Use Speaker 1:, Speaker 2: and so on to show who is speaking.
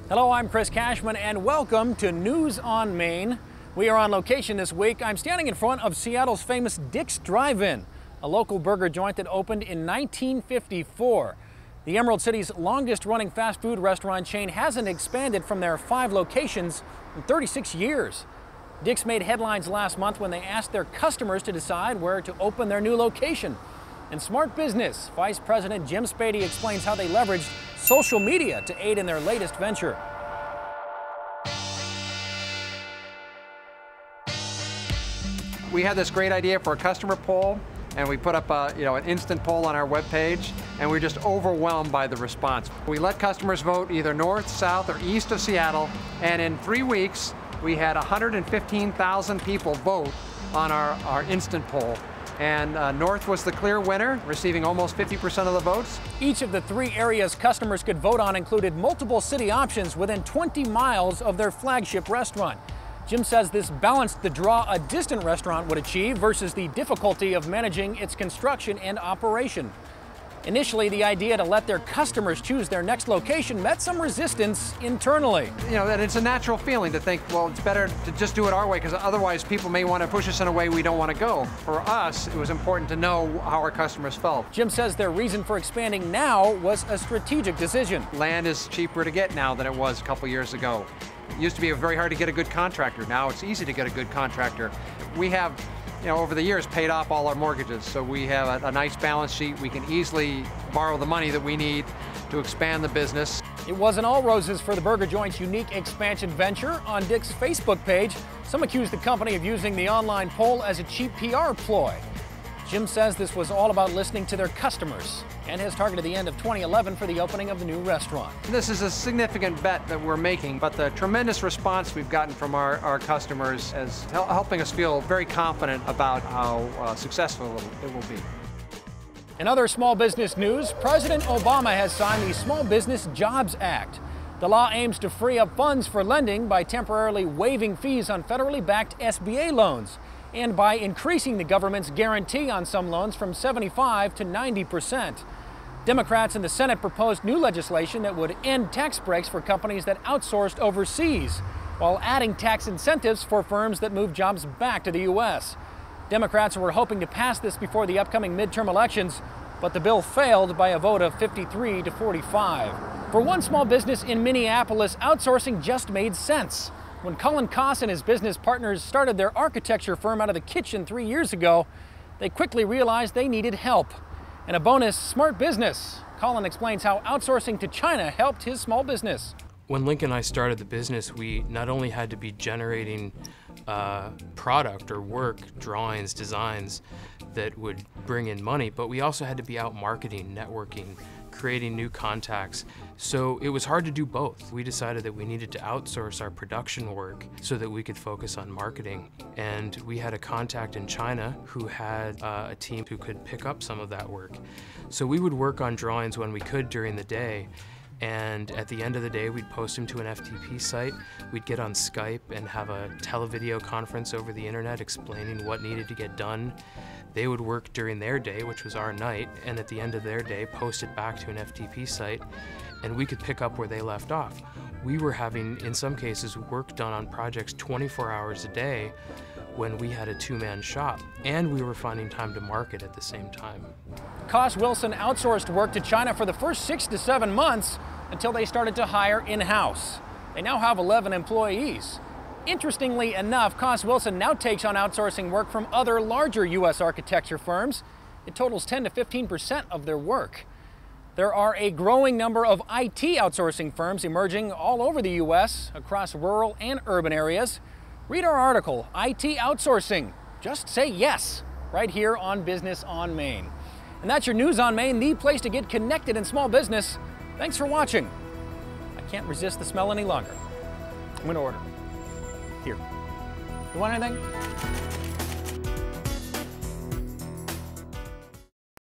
Speaker 1: Hello, I'm Chris Cashman and welcome to News on Main. We are on location this week. I'm standing in front of Seattle's famous Dick's Drive-In, a local burger joint that opened in 1954. The Emerald City's longest running fast food restaurant chain hasn't expanded from their 5 locations in 36 years. Dick's made headlines last month when they asked their customers to decide where to open their new location. In Smart Business, Vice President Jim Spady explains how they leveraged social media to aid in their latest venture.
Speaker 2: We had this great idea for a customer poll, and we put up an instant poll on our webpage, and we were just overwhelmed by the response. We let customers vote either north, south, or east of Seattle, and in 3 weeks, we had 115,000 people vote on our instant poll. And North was the clear winner, receiving almost 50% of the votes.
Speaker 1: Each of the 3 areas customers could vote on included multiple city options within 20 miles of their flagship restaurant. Jim says this balanced the draw a distant restaurant would achieve versus the difficulty of managing its construction and operation. Initially, the idea to let their customers choose their next location met some resistance internally.
Speaker 2: And it's a natural feeling to think, well, it's better to just do it our way, because otherwise people may want to push us in a way we don't want to go. For us, it was important to know how our customers felt.
Speaker 1: Jim says their reason for expanding now was a strategic decision.
Speaker 2: Land is cheaper to get now than it was a couple years ago. It used to be very hard to get a good contractor. Now it's easy to get a good contractor. We have, over the years, paid off all our mortgages, so we have a nice balance sheet. We can easily borrow the money that we need to expand the business.
Speaker 1: It wasn't all roses for the burger joint's unique expansion venture. On Dick's Facebook page, some accused the company of using the online poll as a cheap PR ploy. Jim says this was all about listening to their customers and has targeted the end of 2011 for the opening of the new restaurant.
Speaker 2: This is a significant bet that we're making, but the tremendous response we've gotten from our customers is helping us feel very confident about how successful it will be.
Speaker 1: In other small business news, President Obama has signed the Small Business Jobs Act. The law aims to free up funds for lending by temporarily waiving fees on federally backed SBA loans and by increasing the government's guarantee on some loans from 75% to 90%. Democrats in the Senate proposed new legislation that would end tax breaks for companies that outsourced overseas, while adding tax incentives for firms that move jobs back to the U.S. Democrats were hoping to pass this before the upcoming midterm elections, but the bill failed by a vote of 53 to 45. For one small business in Minneapolis, outsourcing just made sense. When Cullen Koss and his business partners started their architecture firm out of the kitchen 3 years ago, they quickly realized they needed help. And a bonus, Smart Business. Cullen explains how outsourcing to China helped his small business.
Speaker 3: When Link and I started the business, we not only had to be generating product or work, drawings, designs that would bring in money, but we also had to be out marketing, networking, creating new contacts. So it was hard to do both. We decided that we needed to outsource our production work so that we could focus on marketing. And we had a contact in China who had a team who could pick up some of that work. So we would work on drawings when we could during the day. And at the end of the day, we'd post them to an FTP site. We'd get on Skype and have a televideo conference over the internet explaining what needed to get done. They would work during their day, which was our night, and at the end of their day, post it back to an FTP site, and we could pick up where they left off. We were having, in some cases, work done on projects 24 hours a day when we had a 2-man shop, and we were finding time to market at the same time.
Speaker 1: Koss Wilson outsourced work to China for the first 6 to 7 months until they started to hire in-house. They now have 11 employees. Interestingly enough, Koss Wilson now takes on outsourcing work from other larger U.S. architecture firms. It totals 10 to 15% of their work. There are a growing number of IT outsourcing firms emerging all over the U.S. across rural and urban areas. Read our article, IT Outsourcing. Just say yes, right here on Business on Main. And that's your News on Main, the place to get connected in small business. Thanks for watching. I can't resist the smell any longer. I'm going to order. Here. You want anything?